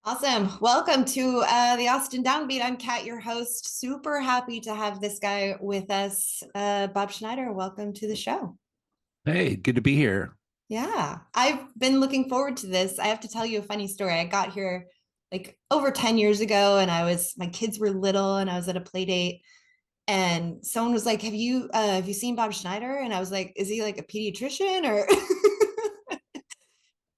Awesome. Welcome to the Austin Downbeat. I'm Kat, your host. Super happy to have this guy with us. Bob Schneider, welcome to the show. Hey, good to be here. Yeah, I've been looking forward to this. I have to tell you a funny story. I got here like over 10 years ago and my kids were little and I was at a play date and someone was like, have you seen Bob Schneider? And I was like, is he like a pediatrician or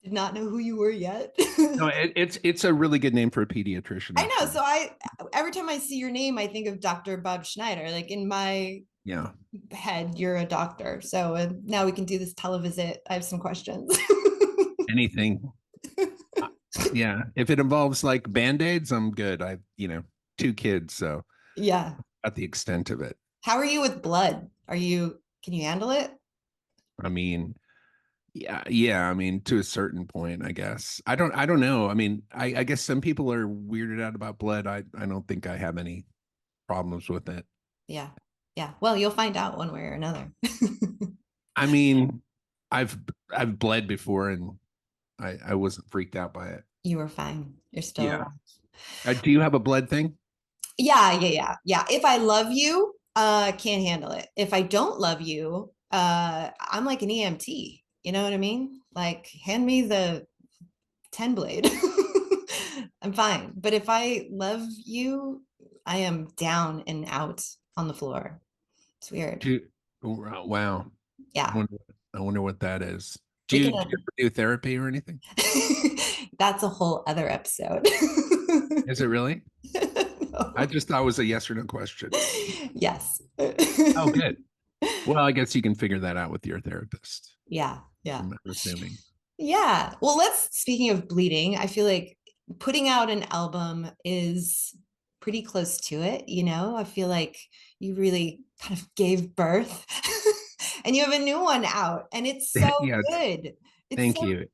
did not know who you were yet? No, it's a really good name for a pediatrician, I know. actually. So I every time I see your name, I think of Dr. Bob Schneider. Like in my Yeah. head, you're a doctor. So now we can do this televisit. I have some questions. Anything. Uh, Yeah. If it involves like band-aids, I'm good. Two kids, so Yeah. at the extent of it. How are you with blood? Can you handle it? I mean, yeah. I mean, to a certain point, I guess. I don't know. I mean, I guess some people are weirded out about blood. I don't think I have any problems with it. Yeah. Yeah. Well, you'll find out one way or another. I mean, I've I've bled before and I wasn't freaked out by it. You were fine. You're still Yeah. alive. Do you have a blood thing? Yeah. If I love you, can't handle it. If I don't love you, I'm like an EMT. You know what I mean? Like hand me the 10 blade. I'm fine. But if I love you, I am down and out on the floor. It's weird. Do wow. I Yeah. wonder, I wonder what that is. We can, Do you ever do therapy or anything? that's a whole other episode. Is it really? I No. just thought it was a yes or no question. Yes. Oh, good. Well, I guess you can figure that out with your therapist. Yeah. Yeah. I'm assuming. Yeah. Well, speaking of bleeding, I feel like putting out an album is pretty close to it. I feel like you really kind of gave birth and you have a new one out and it's so Yeah. good. It's Thank so, you.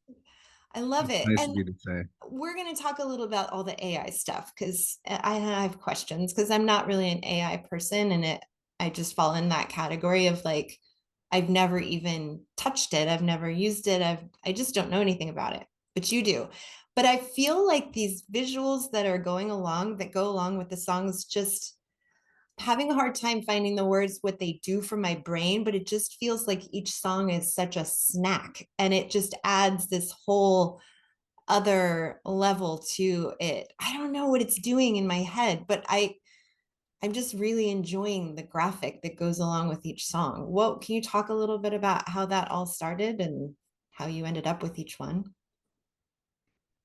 I love It's it. nice of And you to say. we're going to talk a little about all the AI stuff because I have questions because I'm not really an AI person and I just fall in that category of like, I've never even touched it. I've never used it. I just don't know anything about it, but you do. But I feel like these visuals that go along with the songs, just having a hard time finding the words, what they do for my brain, but it just feels like each song is such a snack and it just adds this whole other level to it. I don't know what it's doing in my head, but I'm just really enjoying the graphic that goes along with each song. What can you talk a little bit about how that all started and how you ended up with each one?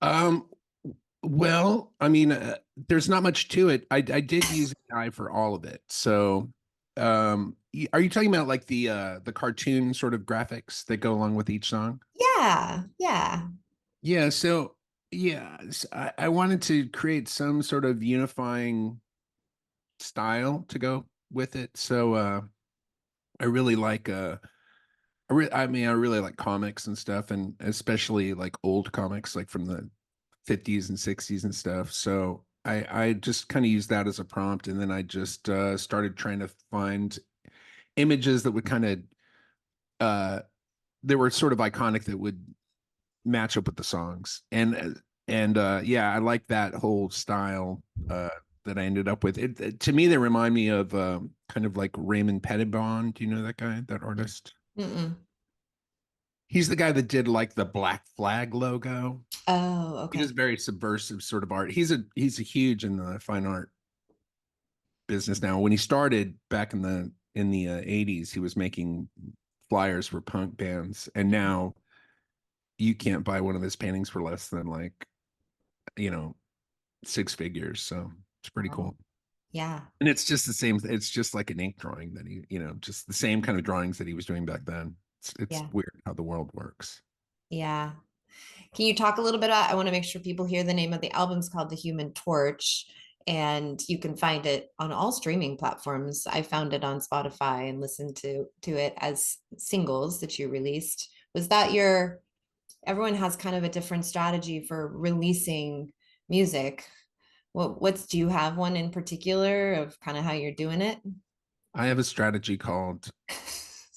Um, well, I mean, there's not much to it. I did use AI for all of it. So, are you talking about like the cartoon sort of graphics that go along with each song? Yeah, yeah. Yeah, so I wanted to create some sort of unifying style to go with it. So I really like I really like comics and stuff and especially like old comics like from the 50s and 60s and stuff. So I just kind of used that as a prompt and then I just started trying to find images that would kind of uh they were sort of iconic that would match up with the songs. And yeah, I like that whole style that I ended up with. To me, they remind me of kind of like Raymond Pettibon. Do you know that guy, that artist? Mm-mm. He's the guy that did like the Black Flag logo. Oh, He okay. does very subversive sort of art. He's a huge in the fine art business now. When he started back in the 80s, he was making flyers for punk bands, and now you can't buy one of his paintings for less than like you know six figures. So it's pretty Wow. cool. Yeah, And it's just the same. It's just like an ink drawing that just the same kind of drawings that he was doing back then. It's yeah, weird how the world works. yeah. Can you talk a little bit about? I want to make sure people hear the name of the album's called The Human Torch, and you can find it on all streaming platforms. I found it on Spotify and listened to it as singles that you released. Was that your everyone has kind of a different strategy for releasing music. What's do you have one in particular of kind of how you're doing it? I have a strategy called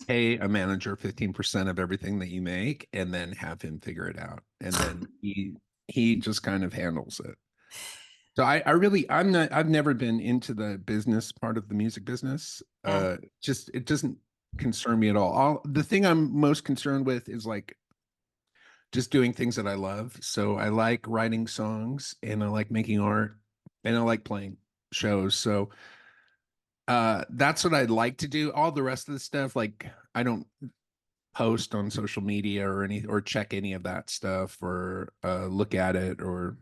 pay a manager 15% of everything that you make and then have him figure it out. And then he just kind of handles it. So I've never been into the business part of the music business. Yeah. Just it doesn't concern me at all. The thing I'm most concerned with is like just doing things that I love. So I like writing songs and I like making art and I like playing shows. So that's what I'd like to do. All the rest of the stuff, like I don't post on social media or any or check any of that stuff or look at it or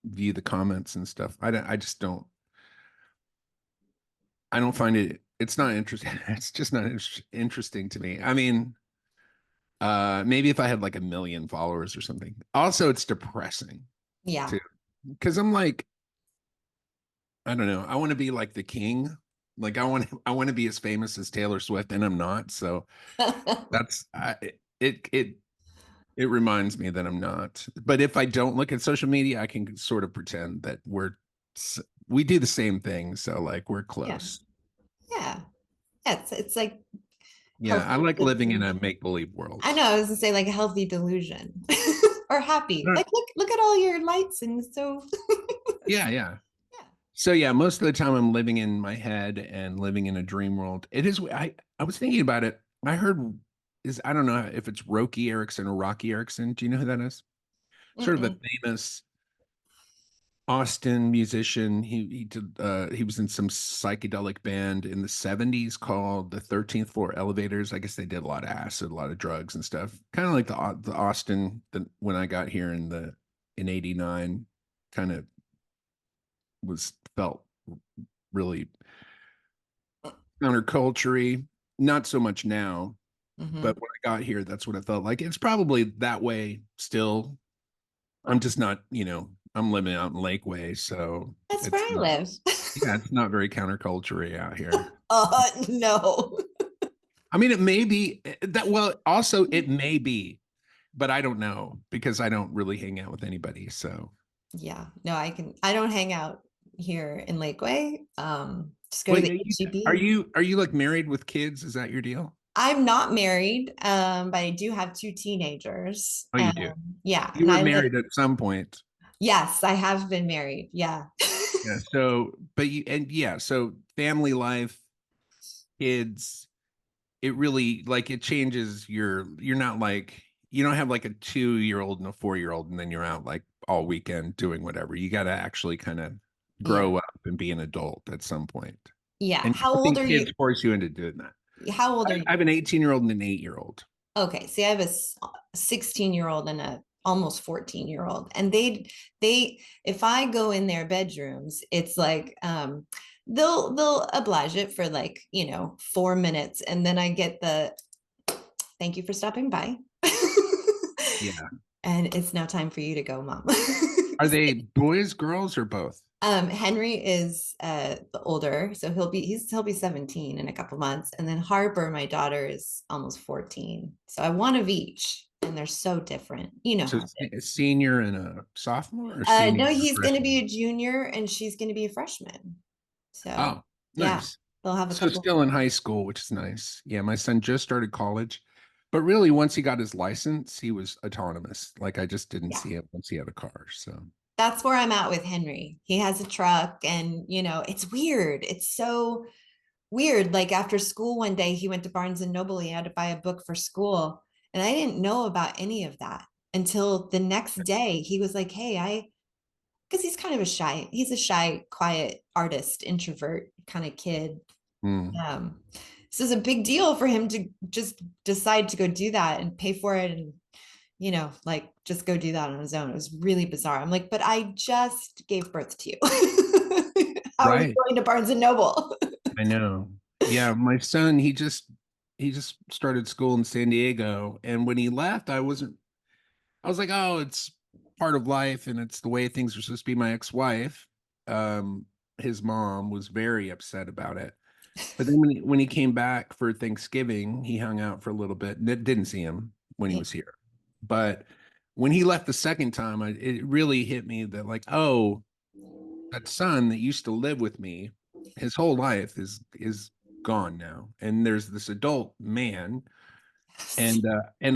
view the comments and stuff. I just don't. I don't find it. It's not interesting. It's just not interesting to me. I mean, maybe if I had like a million followers or something. Also, it's depressing Yeah. too, because I'm like, I don't know. I want to be like the king. Like I want to be as famous as Taylor Swift, and I'm not. So that's it. It reminds me that I'm not. But if I don't look at social media, I can sort of pretend that we do the same thing. So like we're Yeah. close. Yeah. Yeah. It's like Yeah, I healthy like living in a delusion. make-believe I world. know, I was gonna say like a healthy delusion or happy. Uh, Like look at all your lights and so Yeah, yeah. yeah. So yeah, most of the time I'm living in my head and living in a dream world. It is I was thinking about it. I heard is I don't know if it's Roky Erickson or Rocky Erickson. Do you know who that is? Sort of a Mm-mm. famous Austin musician. He was in some psychedelic band in the 70s called the 13th Floor Elevators. I guess they did a lot of acid, a lot of drugs and stuff. Kind of like the Austin when I got here in 89 kind of was felt really counterculture not so much now, but Mm-hmm. when I got here that's what it felt like. It's probably that way still. I'm just not, I'm living out in Lakeway, so That's where it's I not. live. Yeah, it's not very counterculture out here. No. I mean, it may be that. Well, also it may be, but I don't know because I don't really hang out with anybody. So, Yeah. No, I don't hang out here in Lakeway. Just go to wait, the are HEB. you like married with kids? Is that your deal? I'm not married, but I do have two teenagers. Oh, you do. Yeah, You and were I live. married at some point. Yes, I have been married. Yeah. Yeah. So, but yeah. So, family life, kids. It really like it changes you're not like you don't have like a 2 year old and a 4 year old and then you're out like all weekend doing whatever. You got to actually kind of Yeah. grow up and be an adult at some point. Yeah. And How I old think are kids you? force you into doing that. How old I, are I you? have an 18-year-old and an 8-year-old. Okay, see, I have a 16-year-old and a almost 14-year-old, and they if I go in their bedrooms, it's like they'll oblige it for like 4 minutes, and then I get the thank you for stopping by, Yeah. and it's now time for you to go, mom. Are they boys, girls, or both? Henry is the older, so he'll be 17 in a couple months, and then Harper, my daughter, is almost 14. So I one of each, and they're so different. You know So how it a is. senior and a sophomore or senior No, and a he's going to be freshman? a junior, and she's going to be a freshman. So Oh, yeah, nice. they'll have a So couple. still in high school, which is nice. Yeah, my son just started college, but really once he got his license, he was autonomous. Like I just didn't Yeah, see him once he had a car. So that's where I'm at with Henry. He has a truck, and it's weird. It's so weird. Like after school one day, he went to Barnes and Noble. He had to buy a book for school. And I didn't know about any of that until the next day. He was like, hey, because he's a shy, quiet artist, introvert kind of kid. mm, Um, so it's a big deal for him to just decide to go do that and pay for it and, like just go do that on his own. It was really bizarre. I'm like, but I just gave birth to you. How are you right. going to Barnes and Noble? I know. Yeah, my son, he just started school in San Diego. And when he left, I was like, oh, it's part of life and it's the way things are supposed to be. My ex-wife, um, his mom was very upset about it. But then when he came back for Thanksgiving, he hung out for a little bit. Didn't see him when he Yeah. was here. But when he left the second time, it really hit me that like, oh, that son that used to live with me, his whole life is gone now, and there's this adult man, and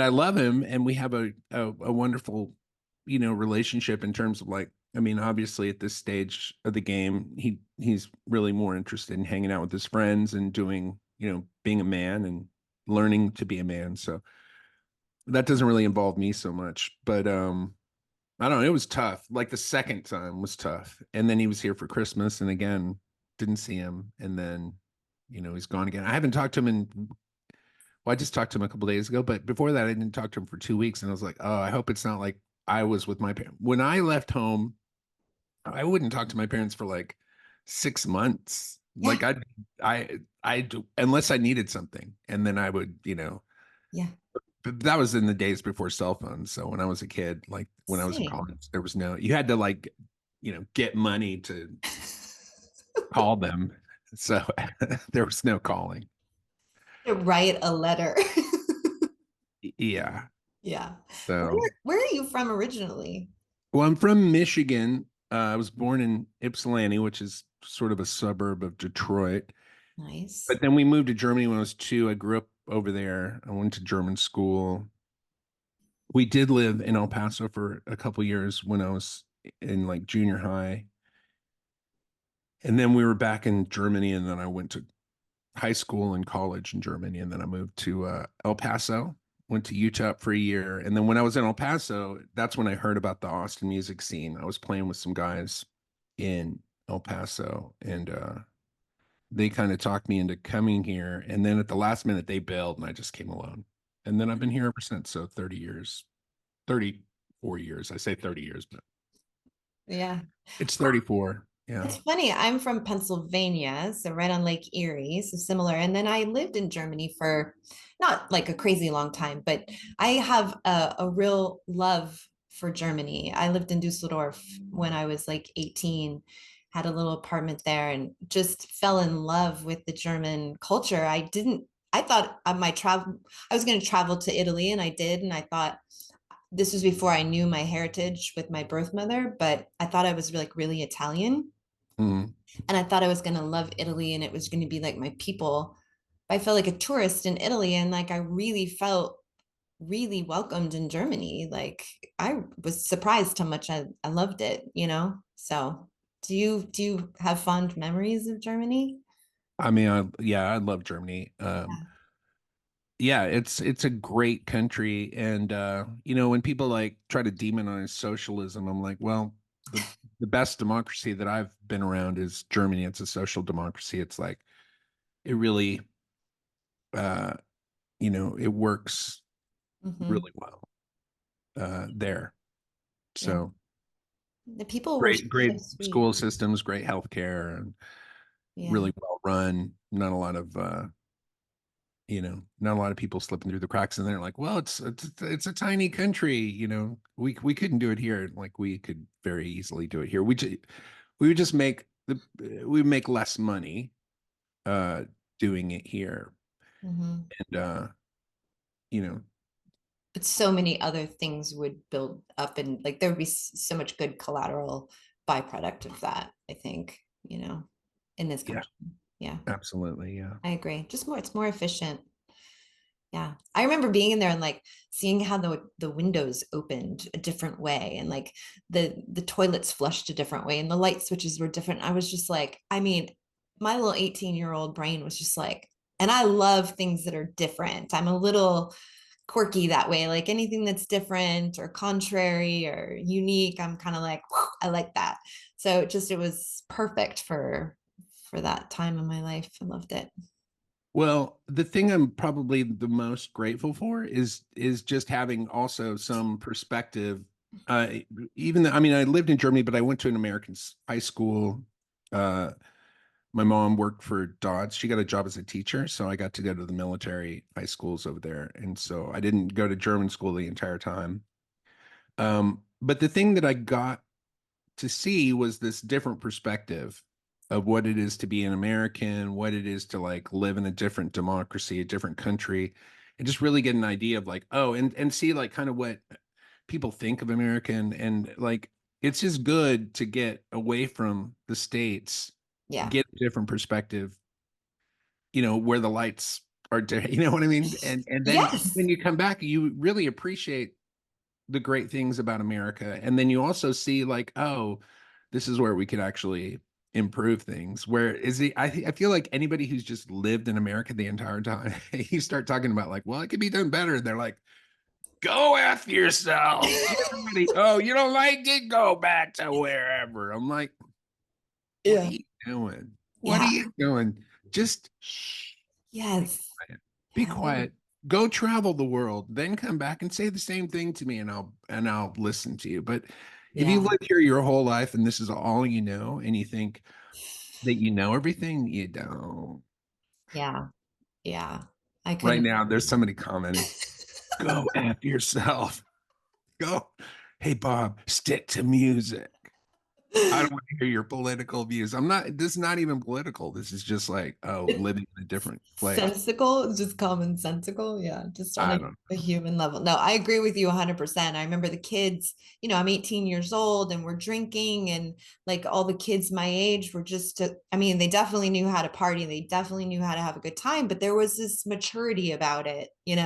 I love him, and we have a wonderful relationship in terms of like, I mean, obviously at this stage of the game, he's really more interested in hanging out with his friends and doing, being a man and learning to be a man. So that doesn't really involve me so much. But I don't know, it was tough. Like the second time was tough. And then he was here for Christmas and again, didn't see him. And then, he's gone again. I haven't talked to him well, I just talked to him a couple days ago, but before that, I didn't talk to him for 2 weeks. And I was like, oh, I hope it's not like I was with my parents. When I left home, I wouldn't talk to my parents for like 6 months. Yeah. Like I do, unless I needed something. And then I would, Yeah. but that was in the days before cell phones. So when I was a kid, like when I was in Same. college, there was you had to like, get money to call them. So there was no calling. To write a letter. Yeah. Yeah. So, Where are you from originally? well, I'm from Michigan. I was born in Ypsilanti, which is sort of a suburb of Detroit. Nice. But then we moved to Germany when I was 2. I grew up over there. I went to German school. We did live in El Paso for a couple years when I was in like junior high. And then we were back in Germany, and then I went to high school and college in Germany, and then I moved to El Paso, went to Utah for a year, and then when I was in El Paso, that's when I heard about the Austin music scene. I was playing with some guys in El Paso, and they kind of talked me into coming here, and then at the last minute they bailed, and I just came alone, and then I've been here ever since. So 30 years, 34 years. I say 30 years, but Yeah. it's 34. Yeah. It's funny. I'm from Pennsylvania, so right on Lake Erie, so similar. And then I lived in Germany for not like a crazy long time, but I have a real love for Germany. I lived in Dusseldorf when I was like 18, had a little apartment there, and just fell in love with the German culture. I thought on my travel, I was going to travel to Italy, and I did. And I thought, this was before I knew my heritage with my birth mother, but I thought I was like really Italian, Mhm. and I thought I was going to love Italy and it was going to be like my people. But I felt like a tourist in Italy, and like I really felt really welcomed in Germany. Like I was surprised how much I loved it. So do you have fond memories of Germany? I mean, yeah, I love Germany. Yeah. Yeah, it's a great country, and when people like try to demonize socialism, I'm like, well, the best democracy that I've been around is Germany. It's a social democracy. It's like it really, uh, it works Hmm. really well there. Yeah. So The people were so great sweet. school systems, great healthcare, and Yeah. really well run. Not a lot of not a lot of people slipping through the cracks, and they're like, well, it's a tiny country, we couldn't do it here. Like we could very easily do it here. We would just we would make less money uh doing it here. Hmm. And you know But so many other things would build up, and like there would be so much good collateral byproduct of that, I think, in this yeah, country. Yeah, absolutely, yeah. I agree. It's more efficient. Yeah. I remember being in there and like seeing how the windows opened a different way, and like the toilets flushed a different way and the light switches were different. I was just like, I mean, my little 18-year-old brain was just like, and I love things that are different. I'm a little quirky that way. Like anything that's different or contrary or unique, I'm kind of like, I like that. So it was perfect for that time in my life. I loved it. Well, the thing I'm probably the most grateful for is just having also some perspective. Uh, Even though, I mean, I lived in Germany, but I went to an American high school. Uh, my mom worked for Dodge. She got a job as a teacher, so I got to go to the military high schools over there, and so I didn't go to German school the entire time. But the thing that I got to see was this different perspective of what it is to be an American, what it is to like live in a different democracy, a different country, and just really get an idea of like, oh, and see like kind of what people think of America, and like it's just good to get away from the States, Yeah. get a different perspective, where the lights are, you know what I mean? And then Yes. when you come back, you really appreciate the great things about America. And then you also see like, oh, this is where we could actually improve things. Where is it? I feel like anybody who's just lived in America the entire time, you start talking about like, well, it could be done better. They're like, go after yourself. Everybody, oh, you don't like it? Go back to wherever. I'm like, what are Yeah. you doing? What are Yeah. you doing? Just shh, be Yes. quiet. Be Yeah. quiet. Go travel the world, then come back and say the same thing to me, and I'll listen to you. But if you Yeah. live here your whole life and this is all you know, and you think that you know everything, you don't. Yeah. Yeah. I Right couldn't. now, there's somebody commenting, go after yourself. Go. Hey, Bob, stick to music. I don't want to hear your political views. I'm not, this is not even political. This is just like, oh, It's living in a different place. sensical, it's just commonsensical. Yeah. Just on I don't a human level. No, I agree with you 100%. I remember the kids, I'm 18 years old and we're drinking, and like all the kids my age were just, I mean, they definitely knew how to party. They definitely knew how to have a good time, but there was this maturity about it. It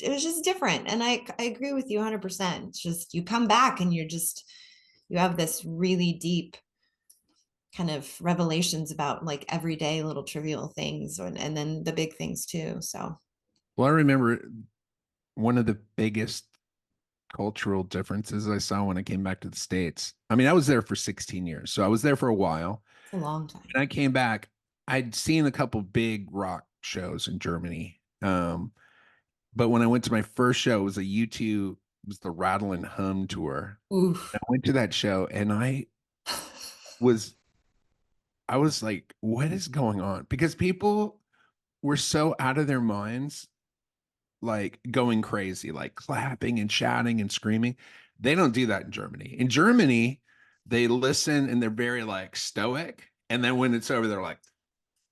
was just different. And I agree with you 100%. It's just, you come back and you have this really deep kind of revelations about like everyday little trivial things, and then the big things too. So, Well, I remember one of the biggest cultural differences I saw when I came back to the States. I mean, I was there for 16 years, so I was there for a while. it's a long time. And I came back, I'd seen a couple big rock shows in Germany. But when I went to my first show, it was a U2, it was the Rattle and Hum tour. I Oof. went to that show and was I was like, what is going on? Because people were so out of their minds, like going crazy, like clapping and shouting and screaming. They don't do that in Germany. In Germany, they listen and they're very like stoic. And then when it's over, they're like,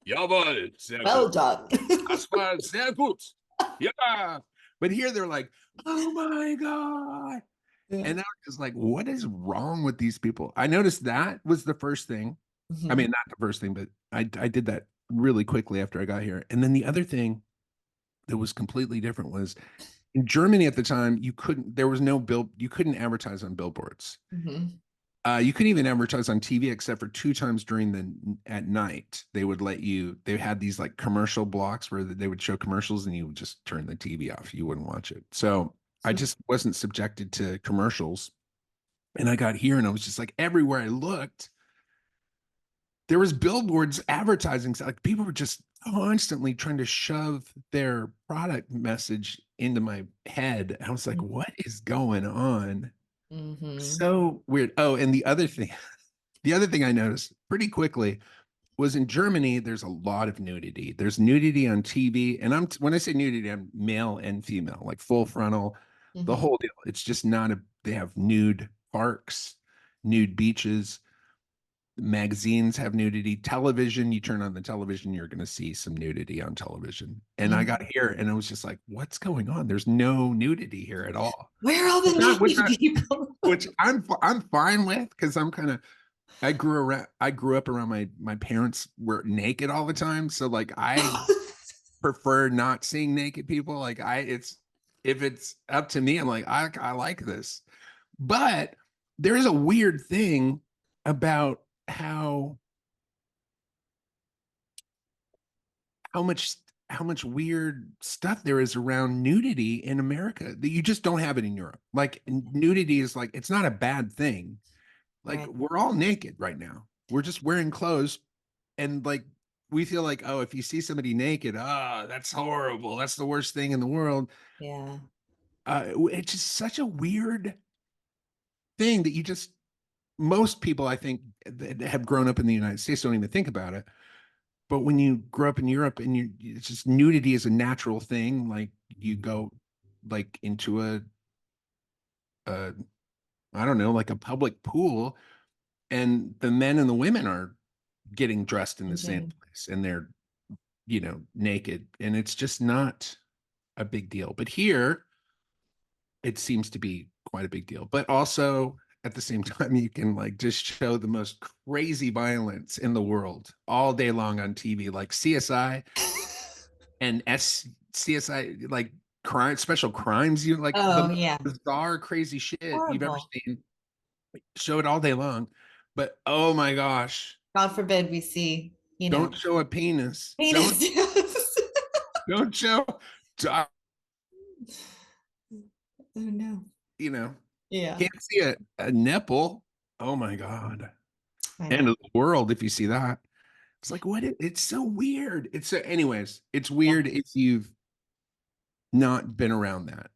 jawohl, sehr Well gut. done. Das war sehr gut. Yeah. But here they're like, oh my God. Yeah. And I was just like, what is wrong with these people? I noticed that was the first thing. I Mhm. mean, not the first thing, but I did that really quickly after I got here. And then the other thing that was completely different was in Germany at the time, there was no you couldn't advertise on billboards. Mhm. You couldn't even advertise on TV except for two times at night. They had these like commercial blocks where they would show commercials and you would just turn the TV off. You wouldn't watch it. So I just wasn't subjected to commercials. And I got here and I was just like, everywhere I looked, there was billboards advertising. Like people were just constantly trying to shove their product message into my head. I was like, what is going on? Mhm. So weird. Oh, and the other thing I noticed pretty quickly was in Germany, there's a lot of nudity. There's nudity on TV. And when I say nudity, I'm male and female, like full frontal, the Mhm. whole deal. It's just not they have nude parks, nude beaches. Magazines have nudity. Television, you turn on the television, you're going to see some nudity on television. And I got Mhm. here and I was just like, what's going on? There's no nudity here at all. Where are all the Which naked people? I'm fine with because I grew up around my parents were naked all the time. So like I prefer not seeing naked people. Like it's if it's up to me, I'm like, I like this. But there is a weird thing about how much how much weird stuff there is around nudity in America that you just don't have it in Europe. Like nudity is like it's not a bad thing. Like Right. we're all naked right now. We're just wearing clothes and like we feel like, oh, if you see somebody naked, that's horrible. That's the worst thing in the world. Yeah. It's just such a weird thing that you just most people I think that have grown up in the United States don't even think about it. But when you grow up in Europe and it's just nudity is a natural thing. Like you go like into a I don't know, like a public pool, and the men and the women are getting dressed in the same Mhm. place, and they're naked, and it's just not a big deal. But here, it seems to be quite a big deal. But also at the same time, you can like just show the most crazy violence in the world all day long on TV, like CSI and CSI, like crime, special crimes, you like the Oh most yeah, bizarre, crazy shit you've ever horrible. seen. Show it all day long, but oh my gosh, God forbid we see, don't show a penis. penis. Don't show. I- Oh no. You know, Yeah, can't see a nipple. Oh my god. I End know. of the world if you see that. It's like what? It's so weird. It's so, anyways. It's Yeah. weird if you've not been around that.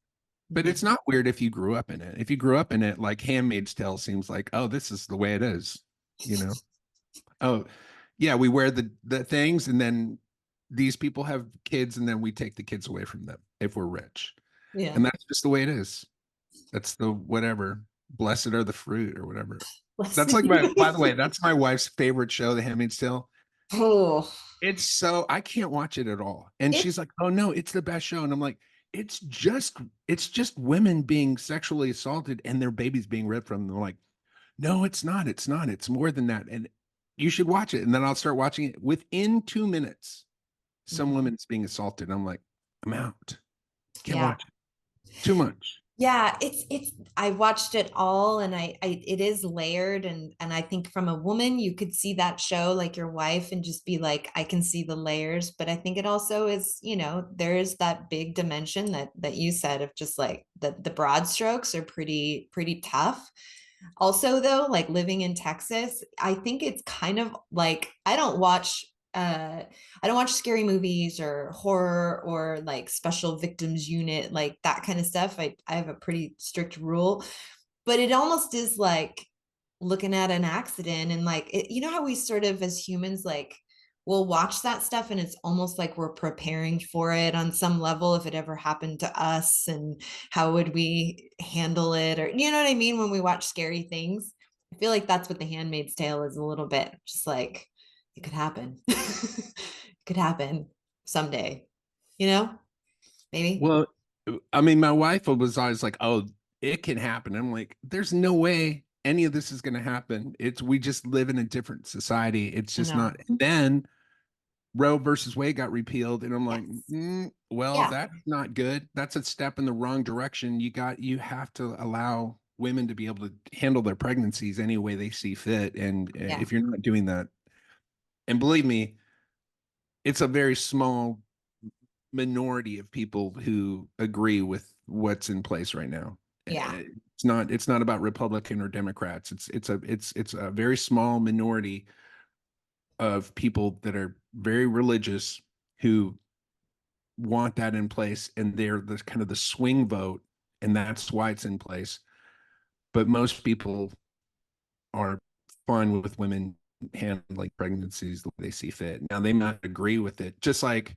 But it's Mhm. not weird if you grew up in it. If you grew up in it, like Handmaid's Tale seems like, oh, this is the way it is, you know? Oh, yeah, we wear the things and then these people have kids and then we take the kids away from them if we're rich. Yeah. And that's just the way it is. That's the whatever. Blessed are the fruit or whatever. That's like my, by the way, that's my wife's favorite show, The Handmaid's Tale. Oh, It's so I can't watch it at all. And it, she's like, "Oh no, it's the best show." And I'm like, it's just women being sexually assaulted and their babies being ripped from them." They're like, "No, it's not. It's not. It's more than that." And you should watch it. And then I'll start watching it. Within 2 minutes, some Mhm. woman's being assaulted. I'm like, I'm out. Can't Yeah. watch it. Too much. Yeah, it's I watched it all and I it is layered and I think from a woman you could see that show like your wife and just be like I can see the layers, but I think it also is, there is that big dimension that you said of just like the broad strokes are pretty tough. Also, though, like living in Texas, I think it's kind of like I don't watch scary movies or horror or like special victims unit, like that kind of stuff. I have a pretty strict rule, but it almost is like looking at an accident and like how we sort of as humans like we'll watch that stuff and it's almost like we're preparing for it on some level if it ever happened to us and how would we handle it or you know what I mean when we watch scary things. I feel like that's what The Handmaid's Tale is a little bit just like it could happen. It could happen someday, you know, maybe. Well, I mean, my wife was always like, "Oh, it can happen." I'm like, "There's no way any of this is going to happen. It's we just live in a different society. It's I just know. not." And then Roe versus Wade got repealed, and I'm like, Yes. well, Yeah. that's not good. That's a step in the wrong direction. You have to allow women to be able to handle their pregnancies any way they see fit, and Yeah. if you're not doing that, and believe me, it's a very small minority of people who agree with what's in place right now. Yeah. It's not about Republican or Democrats. It's a very small minority of people that are very religious who want that in place and they're the kind of the swing vote and that's why it's in place. But most people are fine with women handling pregnancies the way they see fit. Now they might agree with it. Just like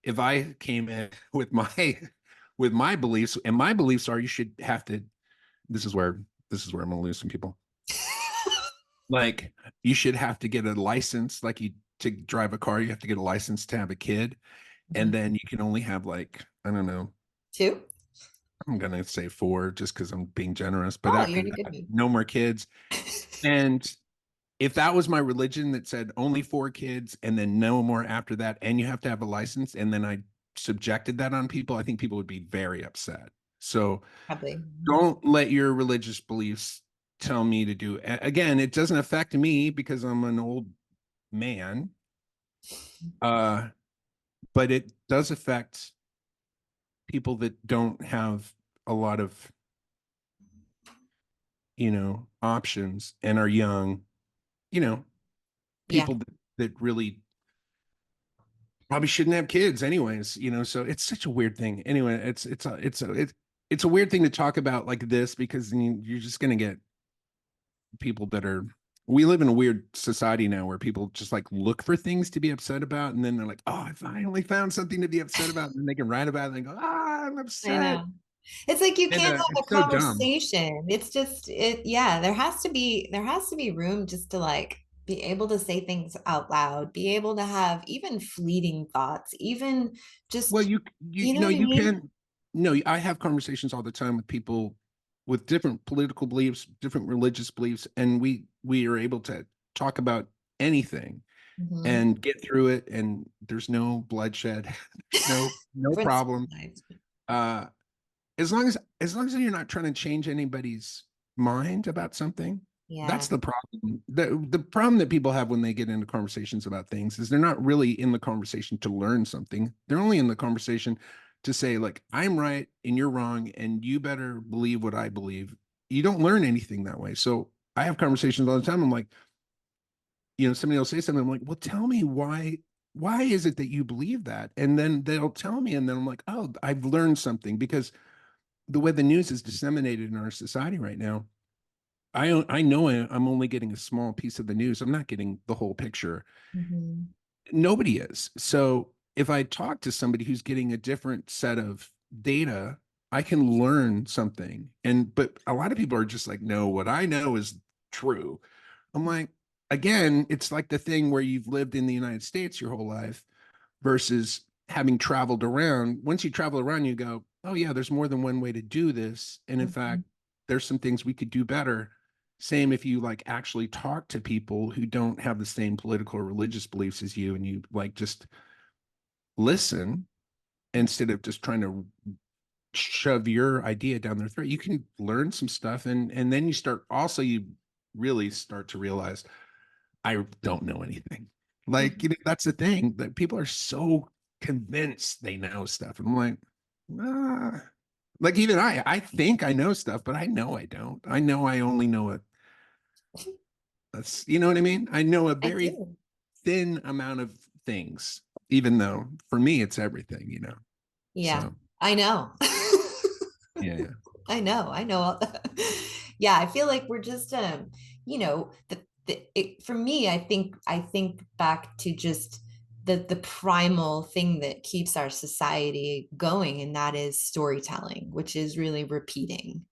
if I came in with my beliefs, and my beliefs are you should have to this is where I'm gonna lose some people. Like you should have to get a license, like you to drive a car, you have to get a license to have a kid. And Mhm. then you can only have like, I don't know, Two. I'm gonna say four just because I'm being generous. But Oh, after you're in a good that, mood. no more kids. And if that was my religion that said only four kids and then no more after that, and you have to have a license, and then I subjected that on people, I think people would be very upset. So Probably. don't let your religious beliefs tell me to do again, it doesn't affect me because I'm an old man. Uh, but it does affect people that don't have a lot of options and are young, you know, Yeah. people that really probably shouldn't have kids anyways, so it's such a weird thing. Anyway, it's a weird thing to talk about like this because you're just going to get people that are we live in a weird society now where people just like look for things to be upset about and then they're like, oh, I finally found something to be upset about, and then they can write about it and go, I'm I upset. know. It's like you And can't have it's a so dumb. conversation. It's just yeah, there has to be room just to like be able to say things out loud, be able to have even fleeting thoughts, even Well, just you you know know what I you mean? can no, I have conversations all the time with people with different political beliefs, different religious beliefs, and we are able to talk about anything Mhm. and get through it, and there's no bloodshed, there's no Everyone's problem. nice. Uh, as long as you're not trying to change anybody's mind about something, Yeah. that's the problem. The problem that people have when they get into conversations about things is they're not really in the conversation to learn something. They're only in the conversation to say, like, I'm right and you're wrong, and you better believe what I believe. You don't learn anything that way. So I have conversations all the time. I'm like, somebody will say something. I'm like, well, tell me why is it that you believe that? And then they'll tell me, and then I'm like, oh, I've learned something. Because the way the news is disseminated in our society right now, I know I'm only getting a small piece of the news. I'm not getting the whole picture. Mhm. Nobody is. So if I talk to somebody who's getting a different set of data, I can learn something. But a lot of people are just like, no, what I know is true. I'm like, again, it's like the thing where you've lived in the United States your whole life versus having traveled around. Once you travel around, you go, oh, yeah, there's more than one way to do this. And in fact, Mhm. there's some things we could do better. Same if you like actually talk to people who don't have the same political or religious beliefs as you, and you like just listen instead of just trying to shove your idea down their throat. You can learn some stuff, and then you really start to realize I don't know anything. Like, Mhm. that's the thing that people are so convinced they know stuff. And I'm like, ah. Like even I think I know stuff, but I know I don't. I know I only know it. That's, you know what I mean? I know a I very do. thin amount of things, even though for me it's everything. Yeah, So I know. yeah, yeah. I know. Yeah, I feel like we're just for me, I think back to just the primal thing that keeps our society going, and that is storytelling, which is really repeating.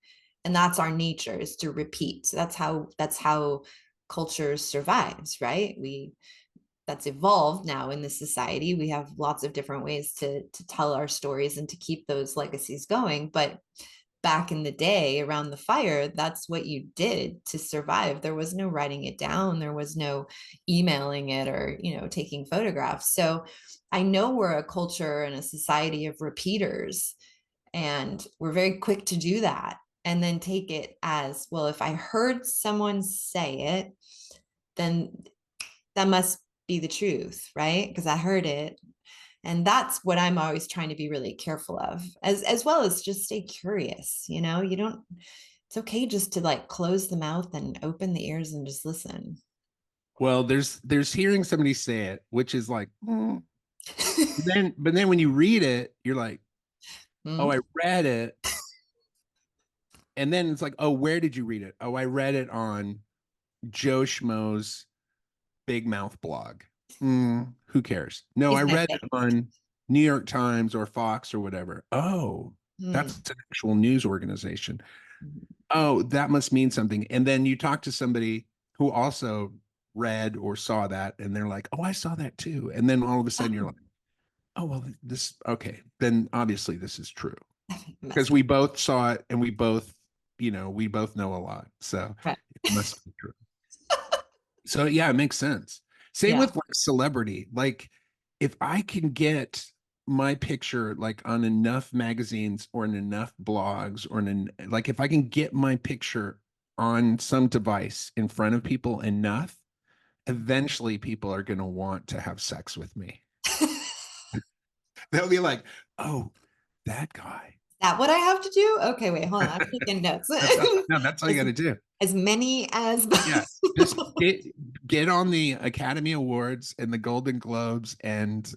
And that's our nature, is to repeat. So that's how culture survives, right? We That's evolved now in this society. We have lots of different ways to tell our stories and to keep those legacies going. But back in the day around the fire, that's what you did to survive. There was no writing it down, there was no emailing it or, taking photographs. So I know we're a culture and a society of repeaters, and we're very quick to do that and then take it as, well, if I heard someone say it, then that must be the truth, right? Because I heard it. And that's what I'm always trying to be really careful of, as well as just stay curious. You don't, it's okay just to like close the mouth and open the ears and just listen. Well, there's hearing somebody say it, which is like, but then when you read it, you're like, oh, Hmm? I read it. And then it's like, oh, where did you read it? Oh, I read it on Joe Schmo's Big Mouth blog. Who cares? No, I He's my read it favorite. on New York Times or Fox or whatever. Oh, that's Hmm. an actual news organization. Oh, that must mean something. And then you talk to somebody who also read or saw that, and they're like, oh, I saw that too. And then all of a sudden you're Oh, like, oh, well, okay, then obviously this is true because must we both saw it and we both know a lot. So right. it must be true. So yeah, it makes sense. Same Yeah. with like celebrity. Like if I can get my picture like on enough magazines or in enough blogs like if I can get my picture on some device in front of people enough, eventually people are going to want to have sex with me. They'll be like, "Oh, that guy." That what I have to do? Okay, wait, hold on. I'm taking notes. That's all you as, got to do. as many as Yeah, just get on the Academy Awards and the Golden Globes and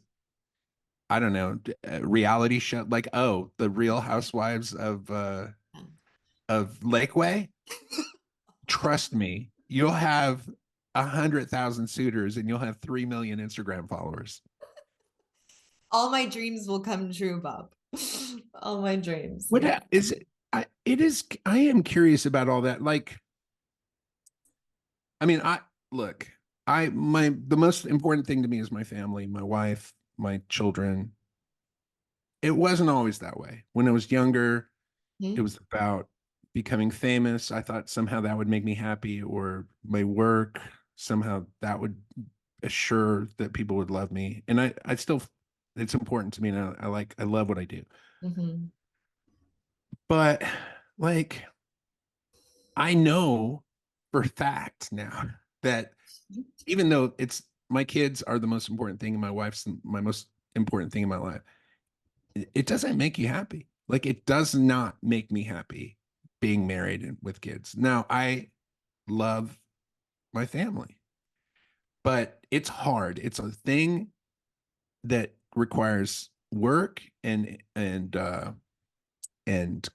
I don't know, reality show like the Real Housewives of Lakeway. Trust me, you'll have 100,000 suitors and you'll have 3 million Instagram followers. all my dreams will come true, Bob. All my dreams. What is it? It is. I am curious about all that. Like, I mean, I look. The most important thing to me is my family, my wife, my children. It wasn't always that way. When I was younger, it Mhm. was about becoming famous. I thought somehow that would make me happy, or my work somehow that would assure that people would love me. And I still, it's important to me. And I love what I do. Mhm. But like, I know for a fact now that even though it's my kids are the most important thing and my wife's my most important thing in my life, it doesn't make you happy. Like it does not make me happy being married and with kids. Now I love my family, but it's hard. It's a thing that requires work and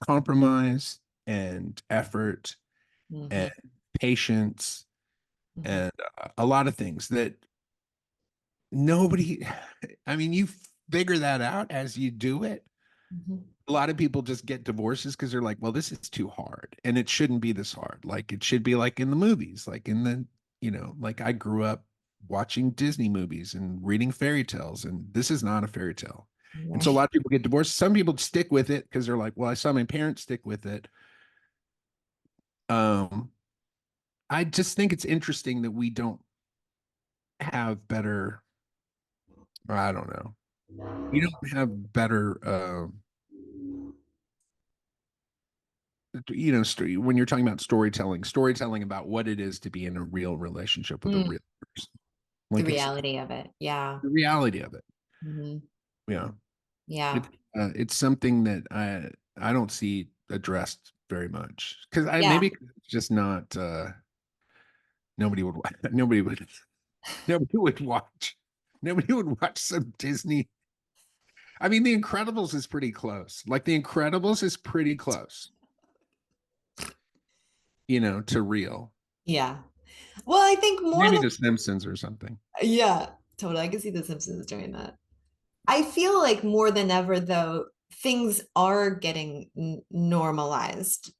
compromise and effort Hmm. and patience Hmm. and a lot of things that nobody, I mean, you figure that out as you do it. Hmm. A lot of people just get divorces because they're like, well, this is too hard and it shouldn't be this hard. Like it should be like in the movies, like in the, like I grew up watching Disney movies and reading fairy tales, and this is not a fairy tale. And so a Right. lot of people get divorced. Some people stick with it because they're like, well, I saw my parents stick with it. Um, I just think it's interesting that we don't have better, I don't know. We don't have better when you're talking about storytelling about what it is to be in a real relationship with a Mm. real person. The Like it's reality of it. Yeah. the reality of it. Hmm. Yeah. Yeah. It's something that I don't see addressed very much because I Yeah. maybe it's just not nobody would nobody would nobody would watch nobody would watch some Disney. I mean, The Incredibles is pretty close. Like The Incredibles is pretty close, to real. Yeah. Well, I think more Maybe than, The Simpsons or something. yeah, totally. I can see The Simpsons doing that. I feel like more than ever, though, things are getting normalized.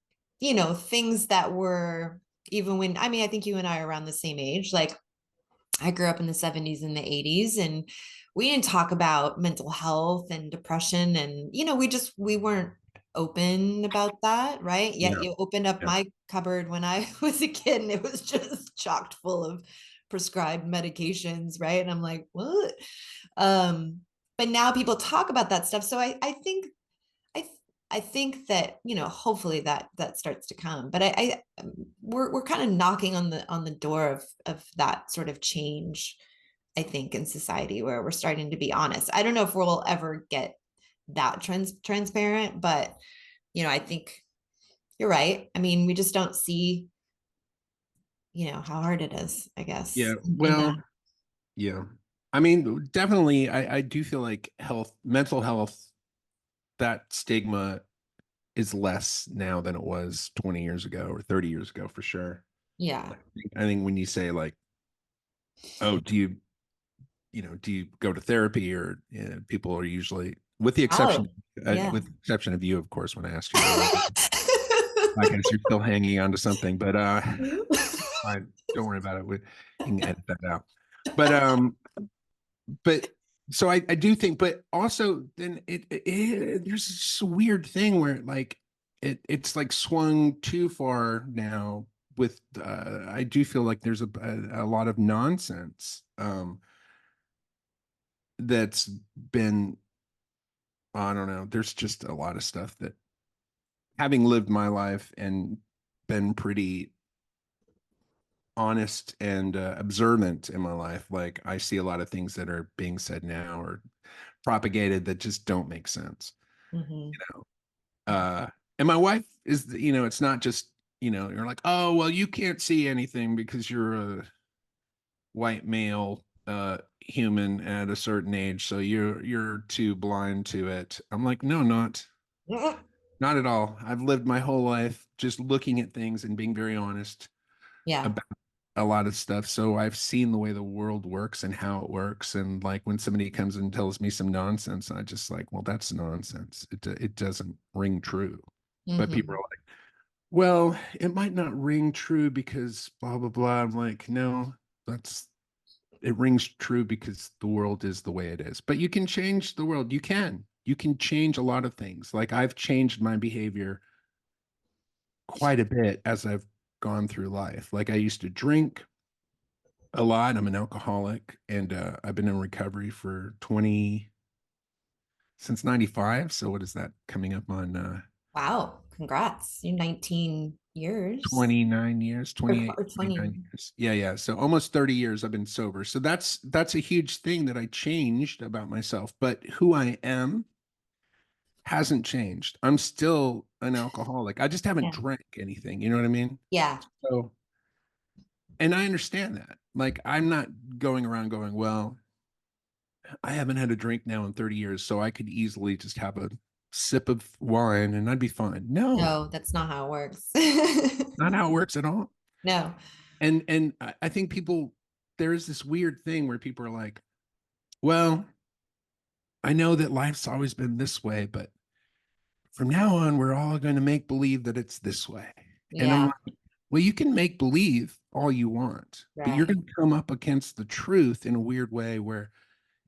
Things that were even when, I mean, I think you and I are around the same age. Like, I grew up in the 70s and the 80s, and we didn't talk about mental health and depression. And, we weren't open about that, right? Yet Yeah. you opened up Yeah. my cupboard when I was a kid and it was just chocked full of prescribed medications, right? And I'm like, what? Um, but now people talk about that stuff. So I think I I think that hopefully that starts to come, but we're kind of knocking on the door of that sort of change. I think in society where we're starting to be honest. I don't know if we'll ever get that transparent, but I think you're right. I mean, we just don't see how hard it is. I Yeah. guess in that. Well, yeah. I mean, definitely, I do feel like mental health, that stigma is less now than it was 20 years ago or 30 years ago for sure. Yeah. I think when you say like, oh, do you go to therapy or people are usually, Oh, yeah. with the exception of you, of course, when I asked you earlier, I guess you're still hanging on to something, but I don't worry about it. You can edit that out. But but so I do think, but also then there's this weird thing where like it's like swung too far now with I do feel like there's a lot of nonsense that's been, I don't know, there's just a lot of stuff that, having lived my life and been pretty honest and observant in my life, like I see a lot of things that are being said now or propagated that just don't make sense. Hmm. You know, and my wife is, it's not just, you're like, oh, well, you can't see anything because you're a white male human at a certain age, so you're too blind to it. I'm like, no, not at all. I've lived my whole life just looking at things and being very honest Yeah. about a lot of stuff. So I've seen the way the world works and how it works. And like when somebody comes and tells me some nonsense, I just like, well, that's nonsense. It doesn't ring true. But people are Hmm. like, well, it might not ring true because blah blah blah. I'm like, no, that's it rings true because the world is the way it is. But you can change the world. You can change a lot of things. Like I've changed my behavior quite a bit as I've gone through life. Like I used to drink a lot. I'm an alcoholic, and I've been in recovery for 20 since 95. So what is that coming up on? Wow, congrats. You're 19 years 29 years, or 28, 20. 29 years. Yeah, yeah. So almost 30 years I've been sober. So that's a huge thing that I changed about myself. But who I am hasn't changed. I'm still an alcoholic. I just haven't Yeah. drank anything. You know what I mean? Yeah. So, and I understand that. Like, I'm not going around going, well, I haven't had a drink now in 30 years, so I could easily just have a sip of wine and I'd be fine. No, No, that's not how it works. not how it works at all. No. And I think people, there is this weird thing where people are like, well, I know that life's always been this way, but from now on, we're all going to make believe that it's this way. And I'm Yeah. like, well, you can make believe all you want, but you're Right. going to come up against the truth in a weird way where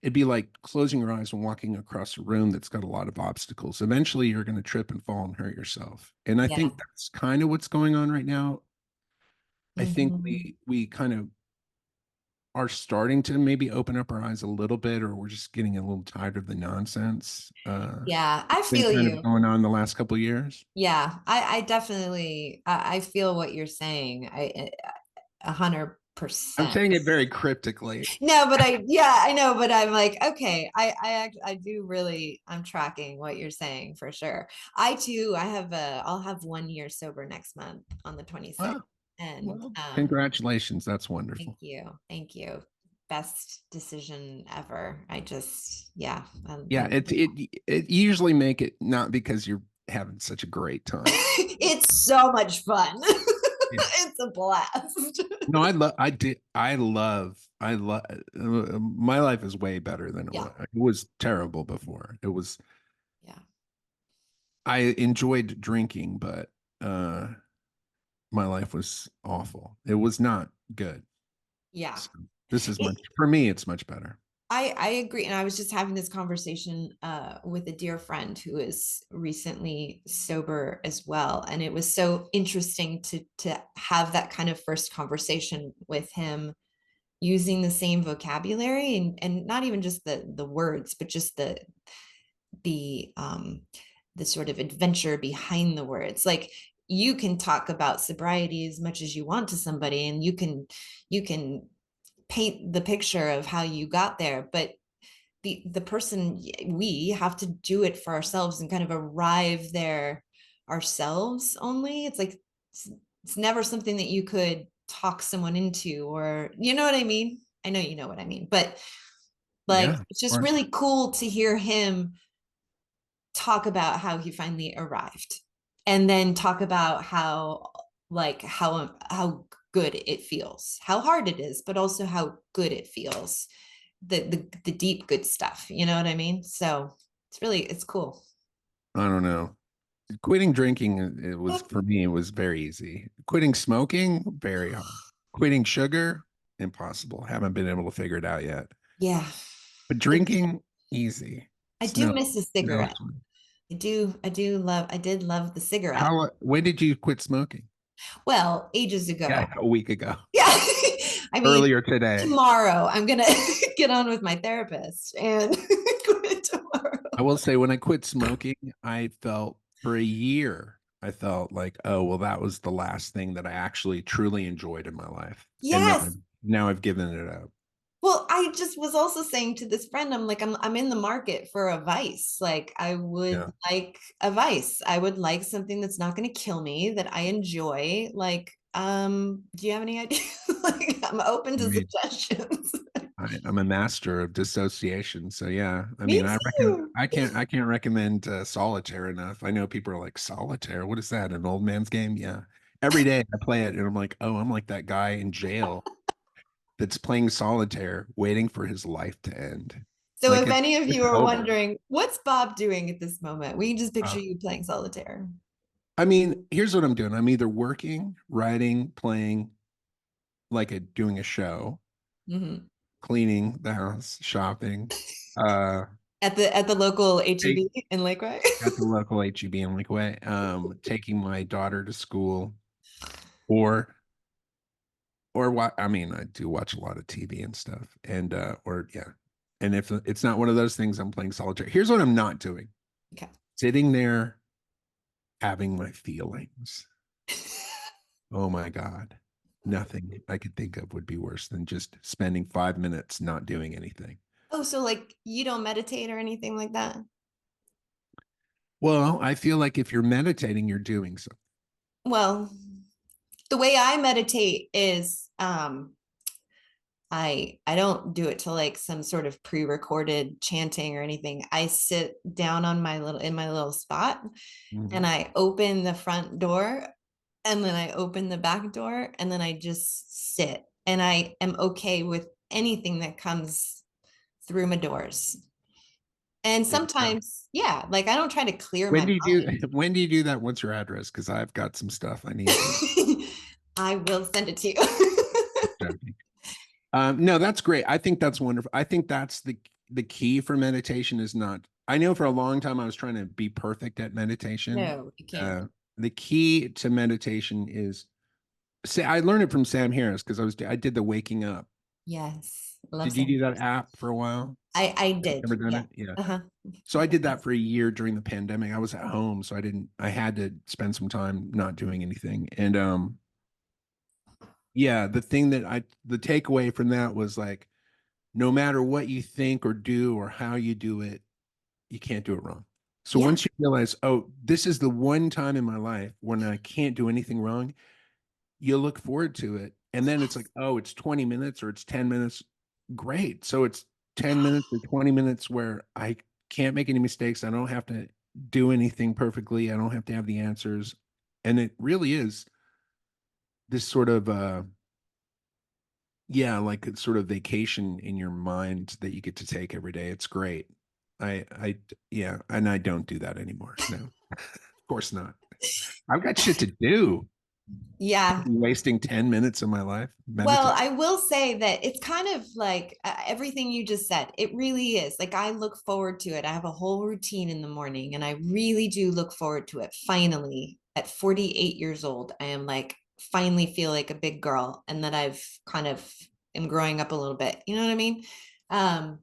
it'd be like closing your eyes and walking across a room that's got a lot of obstacles. Eventually, you're going to trip and fall and hurt yourself. And I Yeah. think that's kind of what's going on right now. I think Mhm. we kind of are starting to maybe open up our eyes a little bit, or we're just getting a little tired of the nonsense. Yeah, I Been feel kind of you. going on the last couple of years. Yeah, I definitely I feel what you're saying. 100%. I'm saying it very cryptically. No, but yeah, I know, but I'm like, okay, I do really, I'm tracking what you're saying for sure. I too, I'll have 1 year sober next month on the 26th. Well, And well, congratulations. That's thank wonderful. you. Thank you. Best decision ever. I just, yeah. Yeah, it usually make it not because you're having such a great time. It's so much fun. Yeah. It's a blast. No, I love my life is way better than it Yeah. was. It was terrible before. It was Yeah. I enjoyed drinking, but my life was awful. It was not good. Yeah. So this is much It, for me, it's much better. I agree. And I was just having this conversation with a dear friend who is recently sober as well. And it was so interesting to have that kind of first conversation with him using the same vocabulary and not even just the words, but just the sort of adventure behind the words. Like you can talk about sobriety as much as you want to somebody and you can paint the picture of how you got there, but the person, we have to do it for ourselves and kind of arrive there ourselves only. It's like it's never something that you could talk someone into, or you know what I mean. I know you know what I mean, but like Yeah, of it's just course. really cool to hear him talk about how he finally arrived and then talk about how like how good it feels, how hard it is, but also how good it feels, the deep good stuff, you know what I mean? So it's cool. I don't know. Quitting drinking, it was for me, it was very easy. Quitting smoking, very hard. Quitting sugar, impossible. Haven't been able to figure it out yet. Yeah. But I, drinking, easy. I It's do no, miss a no. cigarette. I did love the cigarette. How, when did you quit smoking? Well, ages ago. Yeah, a week ago. Yeah. I mean, Earlier today. tomorrow I'm gonna get on with my therapist and quit tomorrow. I will say when I quit smoking, I felt for a year, I felt like, oh, well, that was the last thing that I actually truly enjoyed in my life. And Yes. now I've given it up. Well, I just was also saying to this friend, I'm like, I'm in the market for a vice. Like, I would Yeah. like a vice. I would like something that's not going to kill me, that I enjoy. Like, do you have any idea? Like, I'm open I to mean, suggestions. I'm a master of dissociation. So yeah, I Me mean, too. I can't recommend solitaire enough. I know people are like solitaire. What is that? An old man's game? Yeah. Every day I play it and I'm like, oh, I'm like that guy in jail that's playing solitaire, waiting for his life to end. So, Like if any of it's you are over. wondering, what's Bob doing at this moment? We can just picture Uh, you playing solitaire. I mean, here's what I'm doing. I'm either working, writing, playing, doing a show, Mhm. cleaning the house, shopping, uh, At the local take, HEB in Lakeway. at the local HEB in Lakeway, taking my daughter to school, or what? I mean, I do watch a lot of TV and stuff, and or yeah. And if it's not one of those things, I'm playing solitaire. Here's what I'm not doing: Okay. sitting there having my feelings. Oh my God. Nothing I could think of would be worse than just spending 5 minutes not doing anything. Oh, so like you don't meditate or anything like that? Well, I feel like if you're meditating, you're doing something. Well, the way I meditate is I don't do it to like some sort of pre-recorded chanting or anything. I sit down on my little in my little spot and Mhm. I open the front door and then I open the back door and then I just sit and I am okay with anything that comes through my doors. And There you go. sometimes, yeah, like I don't try to clear When my do you do mind. when do you do that? What's your address? Because I've got some stuff I need to. I will send it to you. Just joking. No, that's great. I think that's wonderful. I think that's the key for meditation is not. I know for a long time I was trying to be perfect at meditation. No, you can't. Uh, the key to meditation is say I learned it from Sam Harris because I did the waking up. Yes, love Did you Sam. do that app for a while? I Have you did. ever done Yeah. it? Yeah. Uh-huh. So I did that for a year during the pandemic. I was at home, so I had to spend some time not doing anything. And yeah, the takeaway from that was like no matter what you think or do or how you do it, you can't do it wrong. So Yeah. once you realize, oh, this is the one time in my life when I can't do anything wrong, you look forward to it. And then it's like, oh, it's 20 minutes or it's 10 minutes. Great. So it's 10 minutes or 20 minutes where I can't make any mistakes. I don't have to do anything perfectly. I don't have to have the answers. And it really is this sort of yeah, like it's sort of vacation in your mind that you get to take every day. It's great. Yeah, and I don't do that anymore. No, of course not. I've got shit to do. Yeah. Wasting 10 minutes of my life Well, meditating. I will say that it's kind of like everything you just said. It really is. Like I look forward to it. I have a whole routine in the morning and I really do look forward to it. Finally, at 48 years old, I am like finally feel like a big girl and that I've kind of am growing up a little bit. You know what I mean? Um,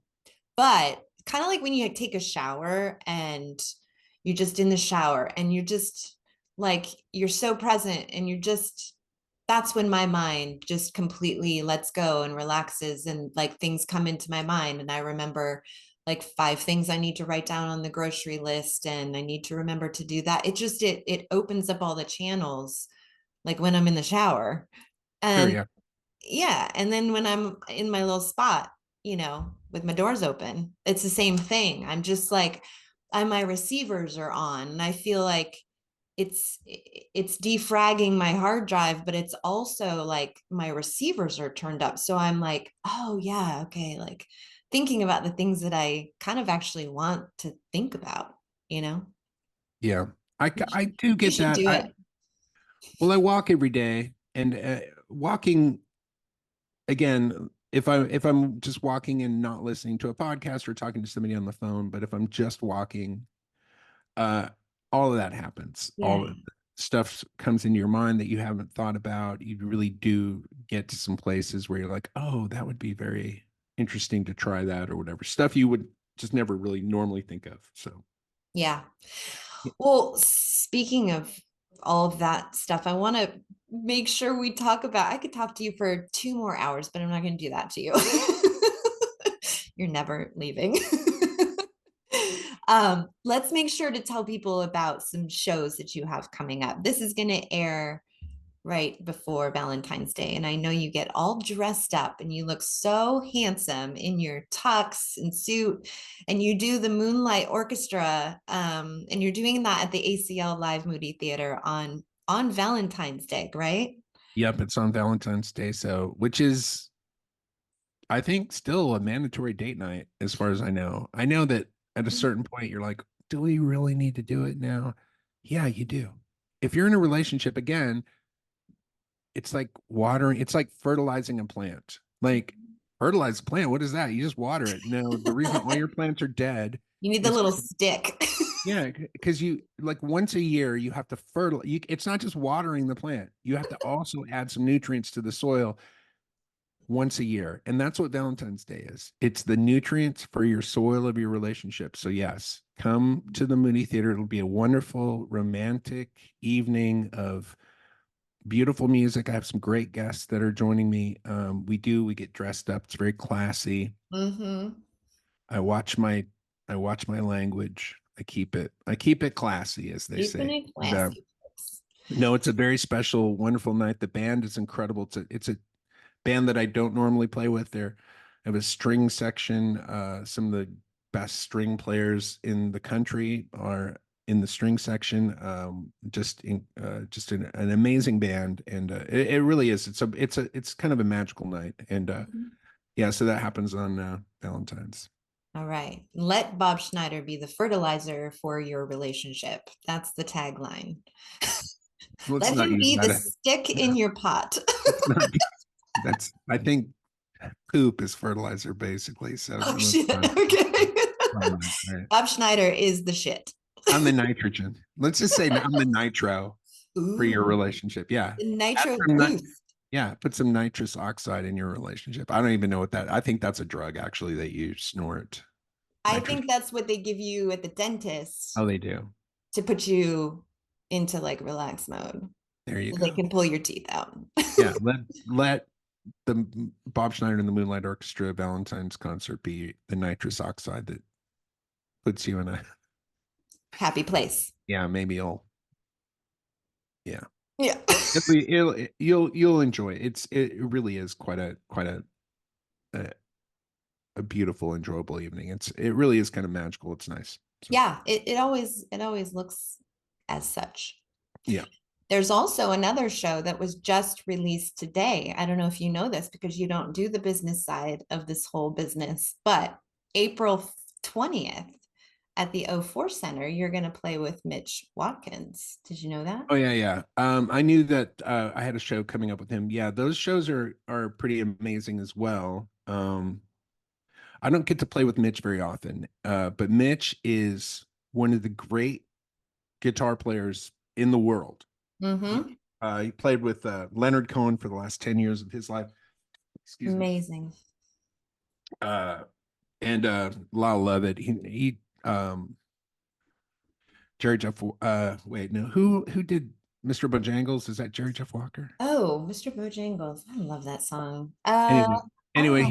but kind of like when you take a shower and you're just in the shower and you're just like you're so present and you're just that's when my mind just completely lets go and relaxes and like things come into my mind and I remember like 5 things I need to write down on the grocery list and I need to remember to do that. It opens up all the channels like when I'm in the shower. Sure, And yeah. yeah, and then when I'm in my little spot, with my doors open, it's the same thing. I'm just like my receivers are on and I feel like it's defragging my hard drive, but it's also like my receivers are turned up. So I'm like, oh yeah, okay, like thinking about the things that I kind of actually want to think about, you know? Yeah. You I should, do you get should that. do it. Well, I walk every day and walking again, if I'm just walking and not listening to a podcast or talking to somebody on the phone, but if I'm just walking, uh, all of that happens. All Yeah. of the stuff comes into your mind that you haven't thought about. You really do get to some places where you're like, oh, that would be very interesting to try that or whatever. Stuff you would just never really normally think of. So Yeah. Well, speaking of all of that stuff, I want to make sure we talk about. I could talk to you for 2 more hours, but I'm not going to do that to you. You're never leaving. Let's make sure to tell people about some shows that you have coming up. This is going to air right before Valentine's Day. And I know you get all dressed up and you look so handsome in your tux and suit, and you do the Moonlight Orchestra. And you're doing that at the ACL Live Moody Theater on Valentine's Day, right? yep, it's on Valentine's Day. So which is I think still a mandatory date night, as far as I know. I know that at a certain point, you're like, do we really need to do it now? Yeah, you do. If you're in a relationship, again, it's like watering, it's like fertilizing a plant. Like, fertilize a plant, what is that? You just water it. No, the reason all your plants are dead You need the is, little stick. yeah, because you like once a year, you have to fertilize. It's not just watering the plant, you have to also add some nutrients to the soil once a year. And that's what Valentine's Day is. It's the nutrients for your soil of your relationship. So, yes, come to the Moody Theater. It'll be a wonderful, romantic evening of beautiful music. I have some great guests that are joining me. We get dressed up. It's very classy. Mm-hmm. I watch my I watch my language. I keep it classy, as they Keeping say. it And, classy, folks. no, it's a very special, wonderful night. The band is incredible. It's a band that I don't normally play with. I have a string section. Some of the best string players in the country are in the string section. Just an amazing band, and it really is. It's kind of a magical night, and Mhm. yeah. So that happens on Valentine's. All right. Let Bob Schneider be the fertilizer for your relationship. That's the tagline. Let's Let not him use be the that. stick in your pot. Let's not. That's. I think poop is fertilizer, basically. So Oh, let's shit. not. Okay. Right. Bob Schneider is the shit. I'm the nitrogen. Let's just say I'm the nitro for your Ooh, relationship. Yeah. the Add nitro some boost. yeah, put some nitrous oxide in your relationship. I don't even know what that. I think that's a drug actually that you snort. I Nitrous. think that's what they give you at the dentist Oh, they do. to put you into like relax mode There you so they go. can pull your teeth out. Yeah, let the Bob Schneider and the Moonlight Orchestra Valentine's concert be the nitrous oxide that puts you in a Happy place. yeah, maybe you'll yeah. Yeah. You'll enjoy it. It really is a a beautiful, enjoyable evening. It really is kind of magical. It's nice. So Yeah, it always looks as such. yeah. There's also another show that was just released today. I don't know if you know this because you don't do the business side of this whole business, but April 20th at the O4 Center, you're going to play with Mitch Watkins. Did you know that? Oh yeah, yeah. I knew that I had a show coming up with him. Yeah, those shows are pretty amazing as well. I don't get to play with Mitch very often, but Mitch is one of the great guitar players in the world. Mm-hmm. He played with Leonard Cohen for the last 10 years of his life. Excuse me. Amazing. Uh, and Lyle Lovett. Jerry Jeff. Wait, no. Who did Mr. Bojangles? Is that Jerry Jeff Walker? Oh, Mr. Bojangles. I love that song. Anyway, I don't know.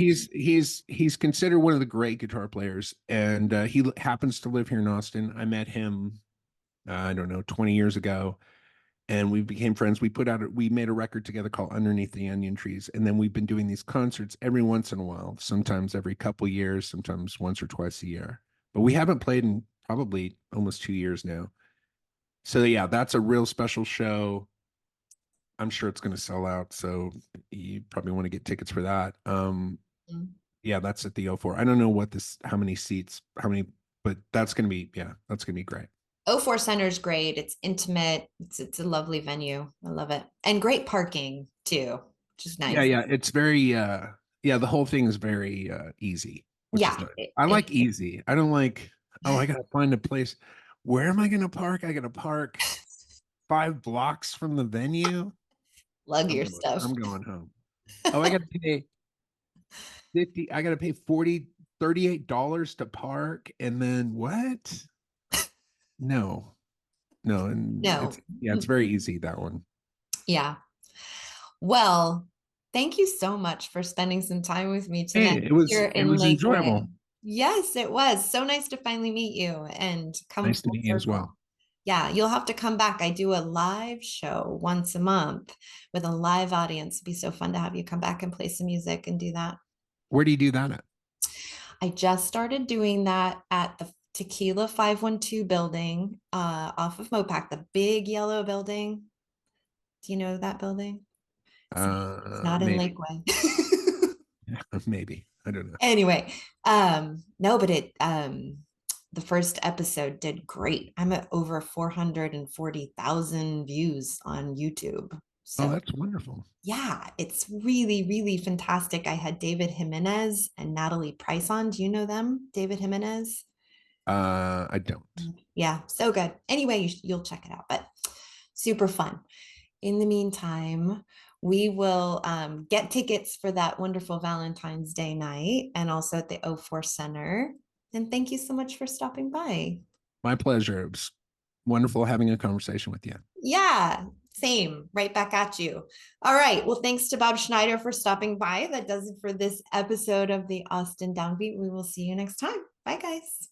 he's considered one of the great guitar players, and he happens to live here in Austin. I met him, I don't know, 20 years ago, and we became friends. We made a record together called Underneath the Onion Trees, and then we've been doing these concerts every once in a while, sometimes every couple years, sometimes once or twice a year. But we haven't played in probably almost 2 years now. So yeah, that's a real special show. I'm sure it's going to sell out, so you probably want to get tickets for that. Yeah, that's at the O4. I don't know how many seats, but that's going to be great. O4 Center is great. It's intimate. It's a lovely venue. I love it. And great parking too, which is Yeah, nice. yeah, it's very yeah, the whole thing is very easy, which is Yeah. nice. I like easy. I don't like, oh, I gotta find a place. Where am I gonna park? I gotta park 5 blocks from the venue. Lug your I'm stuff. going home. Oh, I gotta pay 50, I gotta pay 40, $38 to park, and then what? No, no, and No. it's very easy, that one. Yeah. Well, thank you so much for spending some time with me Hey, tonight here it in was enjoyable. Lakewood. Yes, it was so nice to finally meet you and come Nice to full meet you as well. circle. Yeah, you'll have to come back. I do a live show once a month with a live audience. It'd be so fun to have you come back and play some music and do that. Where do you do that at? I just started doing that at the Tequila 512 building off of Mopac, the big yellow building. Do you know that building? It's not in Maybe. Lakeway. Maybe. I don't know. Anyway, no, but it the first episode did great. I'm at over 440,000 views on YouTube. Oh, So that's wonderful. yeah, it's really, really fantastic. I had David Jimenez and Natalie Price on. Do you know them? David Jimenez? I don't. Yeah, so good. Anyway, you'll check it out, but super fun. In the meantime, We will get tickets for that wonderful Valentine's Day night and also at the O4 Center. And thank you so much for stopping by. My pleasure. It was wonderful having a conversation with you. Yeah, same. Right back at you. All right. Well, thanks to Bob Schneider for stopping by. That does it for this episode of the Austin Downbeat. We will see you next time. Bye, guys.